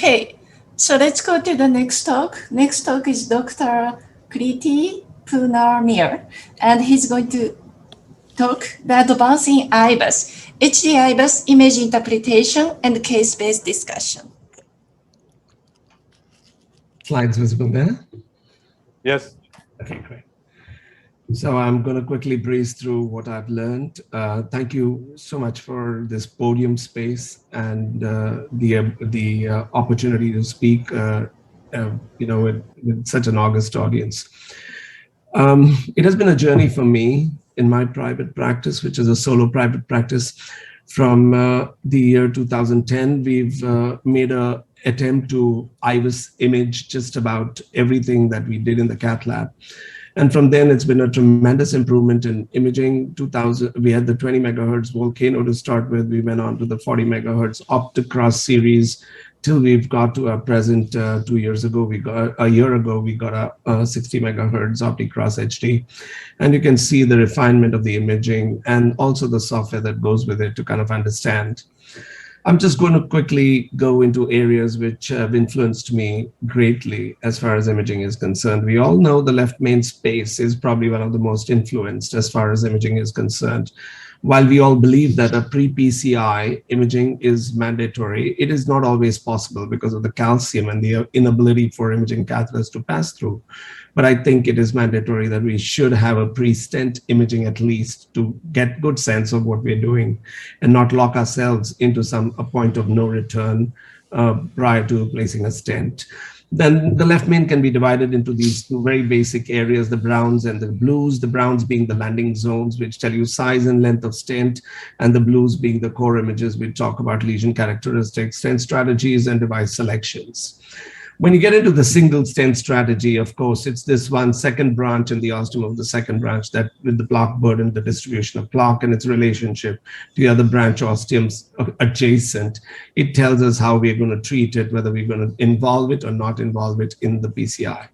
Okay, so let's go to the next talk. Next talk is Dr. Kirti Punamiya, and he's going to talk the advancing IVUS, HD IVUS image interpretation and case-based discussion. Slides visible there? Yes. Okay, great. So I'm going to quickly breeze through what I've learned. Thank you so much for this podium space and the opportunity to speak, with such an august audience. It has been a journey for me in my private practice, which is a solo private practice. From the year 2010, we've made an attempt to IVUS image just about everything that we did in the cath lab. And from then, it's been a tremendous improvement in imaging. 2000, we had the 20 megahertz volcano to start with. We went on to the 40 megahertz OptiCross series till we've got to our present. 2 years ago, a year ago, we got a 60 megahertz OptiCross HD. And you can see the refinement of the imaging and also the software that goes with it to kind of understand. I'm just going to quickly go into areas which have influenced me greatly as far as imaging is concerned. We all know the left main space is probably one of the most influenced as far as imaging is concerned. While we all believe that a pre-PCI imaging is mandatory, it is not always possible because of the calcium and the inability for imaging catheters to pass through. But I think it is mandatory that we should have a pre-stent imaging at least to get good sense of what we're doing and not lock ourselves into a point of no return prior to placing a stent. Then the left main can be divided into these two very basic areas, the browns and the blues, the browns being the landing zones, which tell you size and length of stent, and the blues being the core images, which talk about lesion characteristics, stent strategies, and device selections. When you get into the single stent strategy, of course, it's this one second branch in the ostium of the second branch that with the plaque burden, the distribution of plaque and its relationship to the other branch osteums adjacent, it tells us how we're going to treat it, whether we're going to involve it or not involve it in the PCI.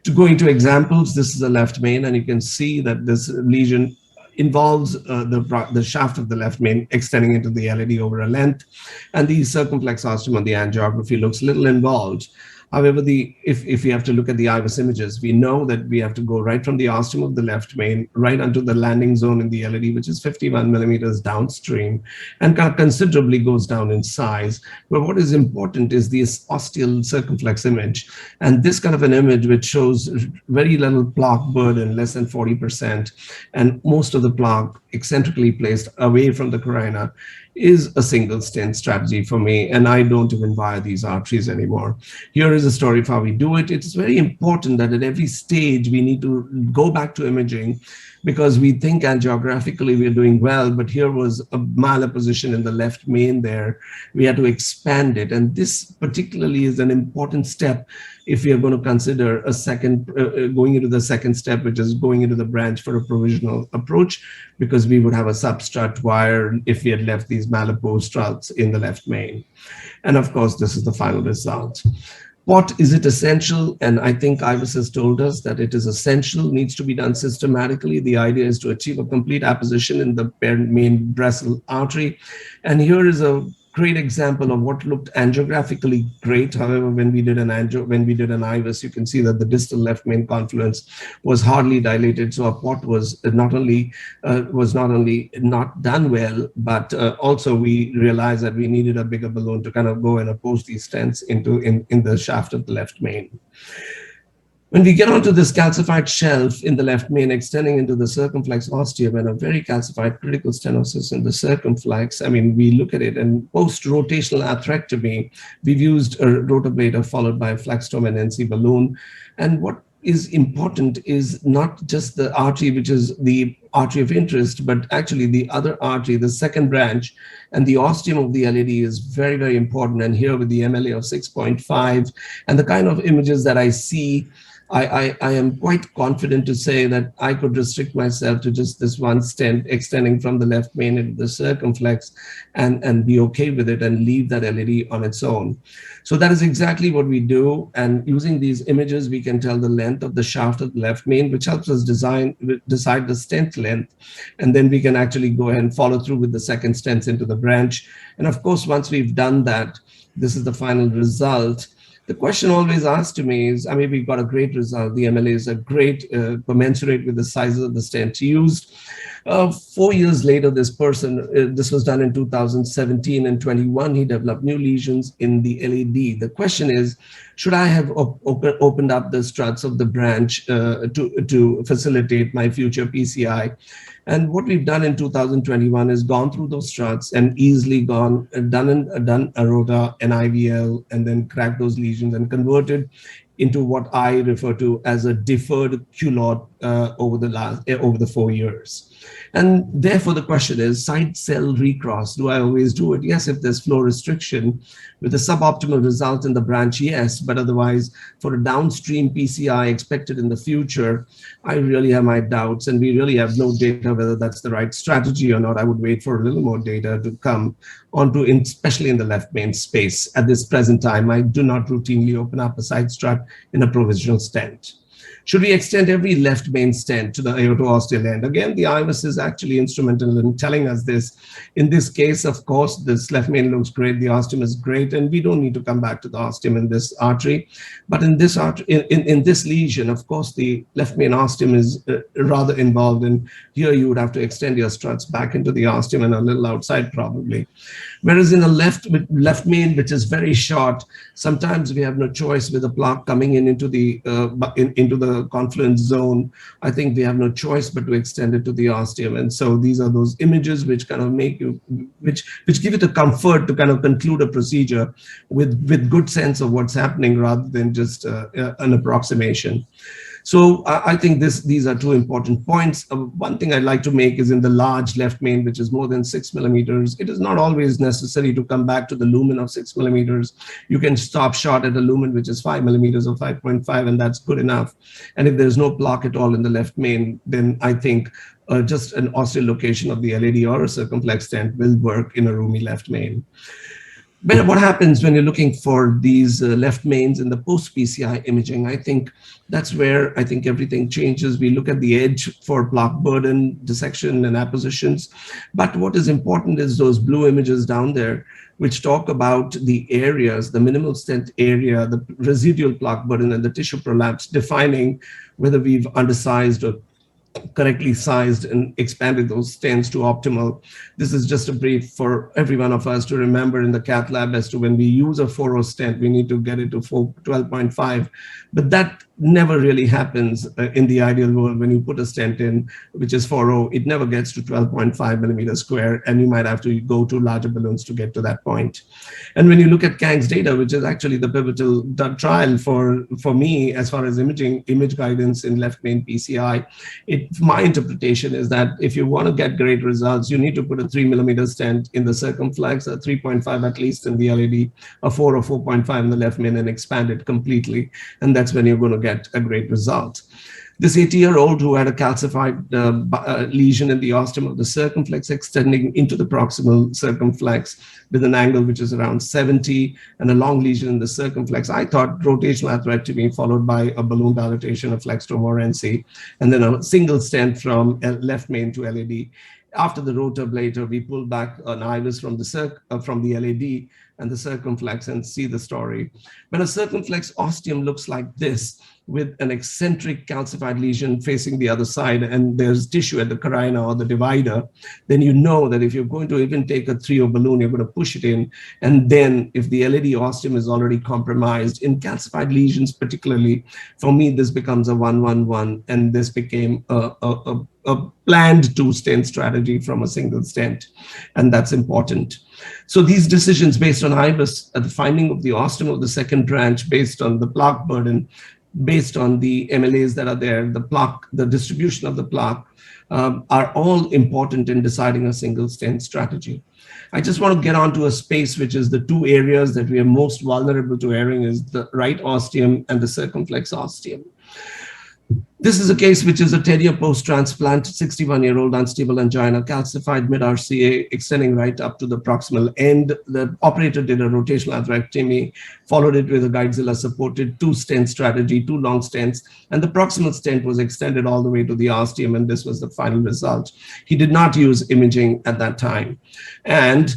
To go into examples, this is the left main, and you can see that this lesion involves the shaft of the left main extending into the LED over a length, and the circumflex ostium on the angiography looks little involved. However, if we have to look at the IVUS images, we know that we have to go right from the ostium of the left main right onto the landing zone in the LED, which is 51 millimeters downstream and kind of considerably goes down in size. But what is important is this ostial circumflex image. And this kind of an image which shows very little plaque burden, less than 40%, and most of the plaque eccentrically placed away from the carina, is a single stent strategy for me, and I don't even wire these arteries anymore. Here is a story of how we do it. It's very important that at every stage we need to go back to imaging, because we think angiographically we're doing well, but here was a malapposition in the left main there. We had to expand it, and this particularly is an important step if we are going to consider a second, going into the second step, which is going into the branch for a provisional approach, because we would have a substrate wire if we had left these malapose struts in the left main. And of course, this is the final result. What is it essential? And I think IVUS has told us that it is essential, needs to be done systematically. The idea is to achieve a complete apposition in the main brachial artery. And here is a great example of what looked angiographically great. However, when we did an IVUS, you can see that the distal left main confluence was hardly dilated. So our port was not only not done well, but also we realized that we needed a bigger balloon to kind of go and oppose these stents in the shaft of the left main. When we get onto this calcified shelf in the left main extending into the circumflex ostium and a very calcified critical stenosis in the circumflex, I mean, we look at it, and post-rotational atherectomy, we've used a rotablator followed by a flextome and NC balloon. And what is important is not just the artery, which is the artery of interest, but actually the other artery, the second branch, and the ostium of the LED is very, very important. And here with the MLA of 6.5 and the kind of images that I see, I am quite confident to say that I could restrict myself to just this one stent extending from the left main into the circumflex and be okay with it and leave that LED on its own. So that is exactly what we do. And using these images, we can tell the length of the shaft of the left main, which helps us decide the stent length. And then we can actually go ahead and follow through with the second stents into the branch. And of course, once we've done that, this is the final result. The question always asked to me is, I mean, we got a great result. The MLAs are great, commensurate with the sizes of the stent used. 4 years later, this person, this was done in 2017 and 21, he developed new lesions in the LAD. The question is, should I have opened up the struts of the branch to facilitate my future PCI? And what we've done in 2021 is gone through those struts and easily done aorta and IVL, and then cracked those lesions and converted into what I refer to as a deferred culotte over the 4 years. And therefore, the question is, side cell recross, do I always do it? Yes, if there's flow restriction with a suboptimal result in the branch, yes, but otherwise, for a downstream PCI expected in the future, I really have my doubts, and we really have no data whether that's the right strategy or not. I would wait for a little more data to come onto, especially in the left main space. At this present time, I do not routinely open up a side strut in a provisional stent. Should we extend every left main stent to the aortoosteal end? Again, the IVUS is actually instrumental in telling us this. In this case, of course, this left main looks great, the ostium is great, and we don't need to come back to the ostium in this artery. But in this in this lesion, of course, the left main ostium is rather involved, and here you would have to extend your struts back into the ostium and a little outside probably. Whereas in a left main, which is very short, sometimes we have no choice with the plaque coming into the confluence zone. I think we have no choice but to extend it to the ostium. And so these are those images which kind of make you, which give you the comfort to kind of conclude a procedure with good sense of what's happening rather than just an approximation. So I think these are two important points. One thing I'd like to make is in the large left main, which is more than 6 millimeters, it is not always necessary to come back to the lumen of 6 millimeters. You can stop short at a lumen which is 5 millimeters or 5.5, and that's good enough. And if there's no plaque at all in the left main, then I think just an ostial location of the LAD or a circumflex stent will work in a roomy left main. But what happens when you're looking for these left mains in the post-PCI imaging? I think that's where I think everything changes. We look at the edge for plaque burden, dissection, and appositions. But what is important is those blue images down there, which talk about the areas, the minimal stent area, the residual plaque burden, and the tissue prolapse, defining whether we've undersized or correctly sized and expanded those stents to optimal. This is just a brief for every one of us to remember in the cath lab as to when we use a 4.0 stent, we need to get it to 12.5. But that never really happens in the ideal world. When you put a stent in, which is 4.0, it never gets to 12.5 millimeters square, and you might have to go to larger balloons to get to that point. And when you look at Kang's data, which is actually the pivotal trial for me as far as image guidance in left main PCI, my interpretation is that if you want to get great results, you need to put a 3 millimeter stent in the circumflex, a 3.5 at least in the LAD, a 4 or 4.5 in the left main, and expand it completely. And that's when you're going to get a great result. This 80-year-old who had a calcified lesion in the ostium of the circumflex extending into the proximal circumflex with an angle which is around 70 and a long lesion in the circumflex. I thought rotational atherectomy followed by a balloon dilatation of flextome or NC, and then a single stent from left main to LAD. After the rotablator, we pulled back an IVUS from the LAD and the circumflex and see the story. When a circumflex ostium looks like this, with an eccentric calcified lesion facing the other side, and there's tissue at the carina or the divider, then you know that if you're going to even take a 3.0 balloon, you're going to push it in. And then if the LAD ostium is already compromised, in calcified lesions particularly, for me, this becomes a 1-1-1, and this became a planned 2-stent strategy from a single stent, and that's important. So these decisions based on IVUS, the finding of the ostium of the second branch based on the plaque burden, based on the MLAs that are there, the plaque, the distribution of the plaque, are all important in deciding a single stent strategy. I just want to get onto a space which is the two areas that we are most vulnerable to erring is the right ostium and the circumflex ostium. This is a case which is a 10-year post-transplant, 61-year-old unstable angina, calcified mid-RCA, extending right up to the proximal end. The operator did a rotational atherectomy, followed it with a Guidezilla-supported two-stent strategy, two long stents, and the proximal stent was extended all the way to the ostium, and this was the final result. He did not use imaging at that time. And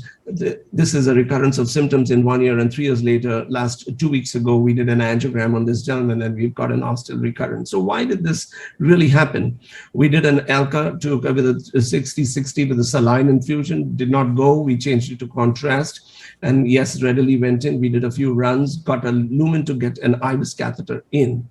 this is a recurrence of symptoms in 1 year, and 3 years later, last 2 weeks ago, we did an angiogram on this gentleman and we've got an ostial recurrence. So why did this really happen? We did an ALCA with a 60-60 with a saline infusion, did not go, we changed it to contrast, and yes, readily went in. We did a few runs, got a lumen to get an IVUS catheter in.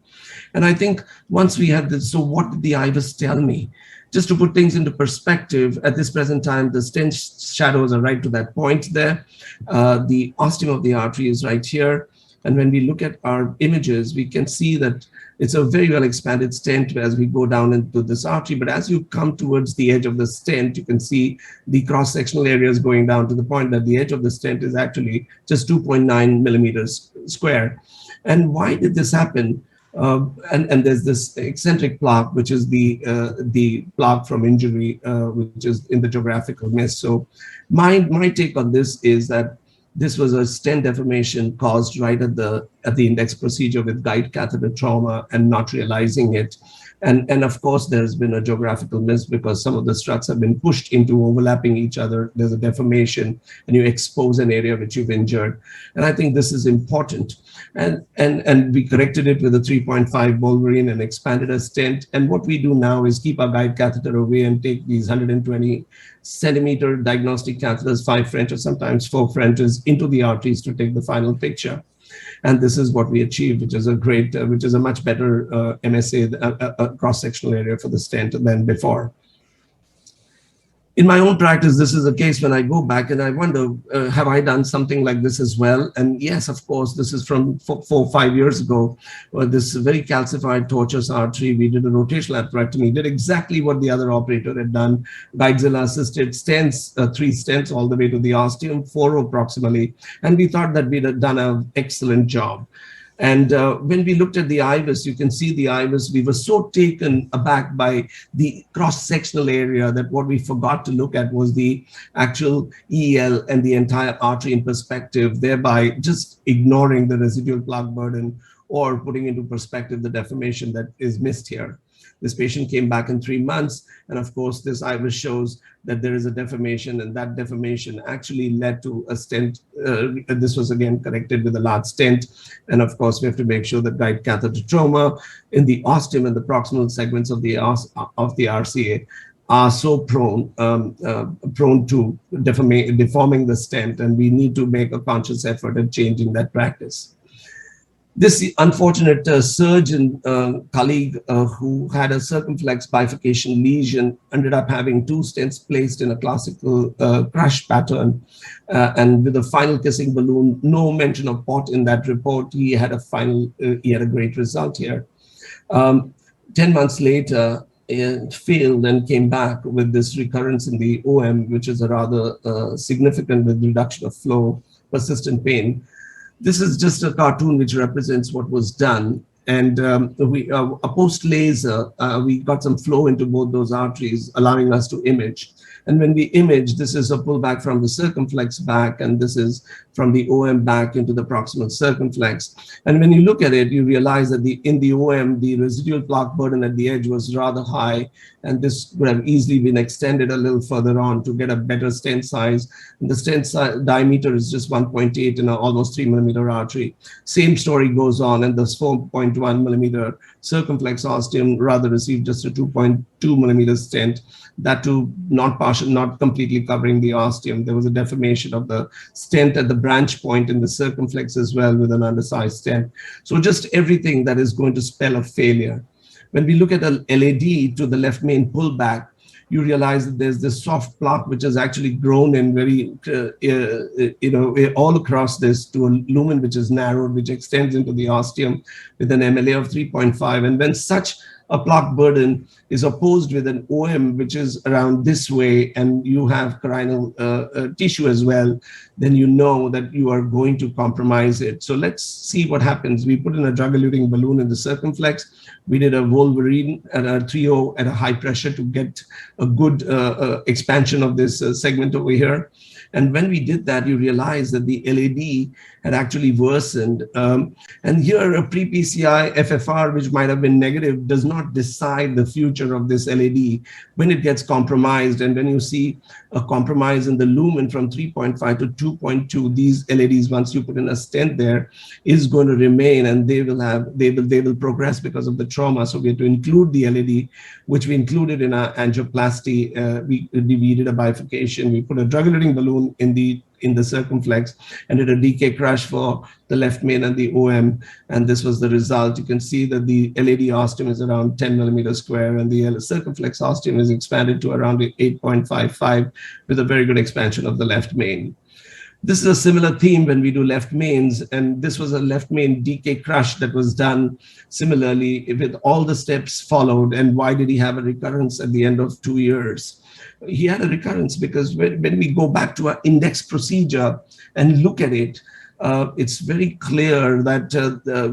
And I think once we had this, so what did the IVUS tell me? Just to put things into perspective, at this present time, the stent shadows are right to that point there. The ostium of the artery is right here. And when we look at our images, we can see that it's a very well expanded stent as we go down into this artery. But as you come towards the edge of the stent, you can see the cross-sectional areas going down to the point that the edge of the stent is actually just 2.9 millimeters square. And why did this happen? And there's this eccentric plaque, which is the plaque from injury, which is in the geographical miss. So my take on this is that this was a stent deformation caused right at the index procedure with guide catheter trauma and not realizing it. And of course, there's been a geographical miss because some of the struts have been pushed into overlapping each other. There's a deformation and you expose an area which you've injured. And I think this is important. And we corrected it with a 3.5 Wolverine and expanded a stent. And what we do now is keep our guide catheter away and take these 120 centimeter diagnostic catheters, 5 French or sometimes 4 Frenches, into the arteries to take the final picture. And this is what we achieved, which is a much better MSA, cross-sectional area for the stent than before. In my own practice, this is a case when I go back and I wonder, have I done something like this as well? And yes, of course, this is from 4 or 5 years ago, where this very calcified tortuous artery, we did a rotational atherectomy, did exactly what the other operator had done, Guidezilla assisted stents, 3 stents all the way to the ostium, 4 proximally, and we thought that we'd have done an excellent job. And when we looked at the IVUS, you can see the IVUS, we were so taken aback by the cross-sectional area that what we forgot to look at was the actual EL and the entire artery in perspective, thereby just ignoring the residual plaque burden or putting into perspective the deformation that is missed here. This patient came back in 3 months, and of course, this IVUS shows that there is a deformation, and that deformation actually led to a stent. This was again corrected with a large stent, and of course, we have to make sure that guide catheter trauma in the ostium and the proximal segments of the RCA are so prone to deforming the stent, and we need to make a conscious effort at changing that practice. This unfortunate surgeon colleague who had a circumflex bifurcation lesion ended up having 2 stents placed in a classical crush pattern, and with a final kissing balloon, no mention of pot in that report. He had a great result here. 10 months later, it failed and came back with this recurrence in the OM, which is a rather significant with reduction of flow, persistent pain. This is just a cartoon which represents what was done. And a post laser, we got some flow into both those arteries, allowing us to image. And when we image, this is a pullback from the circumflex back, and this is from the OM back into the proximal circumflex. And when you look at it, you realize that in the OM, the residual plaque burden at the edge was rather high, and this would have easily been extended a little further on to get a better stent size. And the stent diameter is just 1.8 in an almost 3 millimeter artery. Same story goes on, and this 4.1 millimeter circumflex ostium rather received just a 2.2 millimeter stent, that too not completely covering the ostium. There was a deformation of the stent at the branch point in the circumflex as well with an undersized stent. So just everything that is going to spell a failure. When we look at a LAD to the left main pullback, you realize that there's this soft plaque which has actually grown in very, all across this to a lumen which is narrowed, which extends into the ostium with an MLA of 3.5. And when such a plaque burden is opposed with an OM, which is around this way, and you have carinal tissue as well, then you know that you are going to compromise it. So let's see what happens. We put in a drug-eluting balloon in the circumflex. We did a Wolverine and a trio at a high pressure to get a good expansion of this segment over here. And when we did that, you realize that the LAD had actually worsened. And here a pre-PCI FFR, which might have been negative, does not decide the future of this LAD when it gets compromised. And when you see a compromise in the lumen from 3.5 to 2.2, these LADs, once you put in a stent there, is going to remain, and they will progress because of the trauma. So we had to include the LAD, which we included in our angioplasty. We did a bifurcation. We put a drug-eluting balloon in the circumflex and did a DK crush for the left main and the OM, and this was the result. You can see that the LAD ostium is around 10 millimeters square, and the circumflex ostium is expanded to around 8.55 with a very good expansion of the left main. This is a similar theme when we do left mains, and this was a left main DK crush that was done similarly with all the steps followed. And why did he have a recurrence at the end of 2 years? He had a recurrence because when we go back to our index procedure and look at it, it's very clear that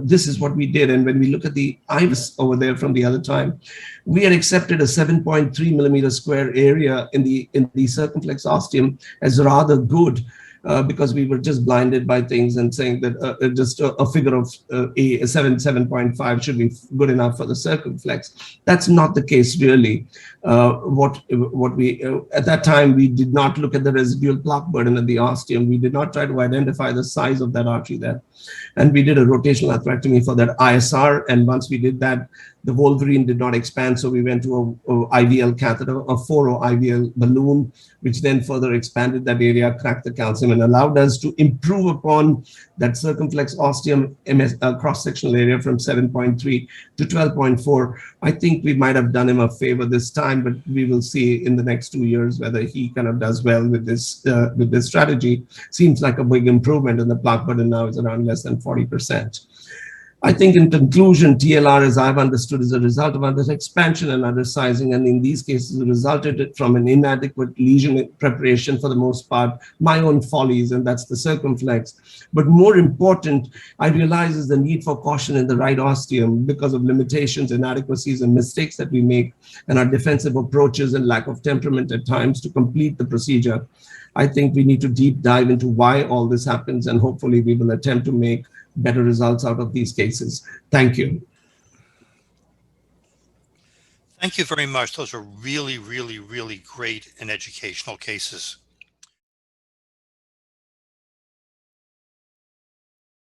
this is what we did. And when we look at the IVUS over there from the other time, we had accepted a 7.3 millimeter square area in the circumflex ostium as rather good. Because we were just blinded by things and saying that just a figure of 7.5 should be good enough for the circumflex. That's not the case really. What we at that time, we did not look at the residual plaque burden of the ostium. We did not try to identify the size of that artery there. And we did a rotational atherectomy for that ISR. And once we did that, the Wolverine did not expand, so we went to a IVL catheter, a 4O IVL balloon, which then further expanded that area, cracked the calcium, and allowed us to improve upon that circumflex ostium cross-sectional area from 7.3 to 12.4. I think we might have done him a favor this time, but we will see in the next 2 years whether he kind of does well with this strategy. Seems like a big improvement, and the plaque burden now is around less than 40%. I think in conclusion, TLR, as I've understood, is a result of under expansion and undersizing, and in these cases, it resulted from an inadequate lesion preparation for the most part, my own follies, and that's the circumflex. But more important, I realize is the need for caution in the right ostium because of limitations, inadequacies, and mistakes that we make, and our defensive approaches and lack of temperament at times to complete the procedure. I think we need to deep dive into why all this happens, and hopefully we will attempt to make better results out of these cases. Thank you. Thank you very much. Those are really, really, really great and educational cases.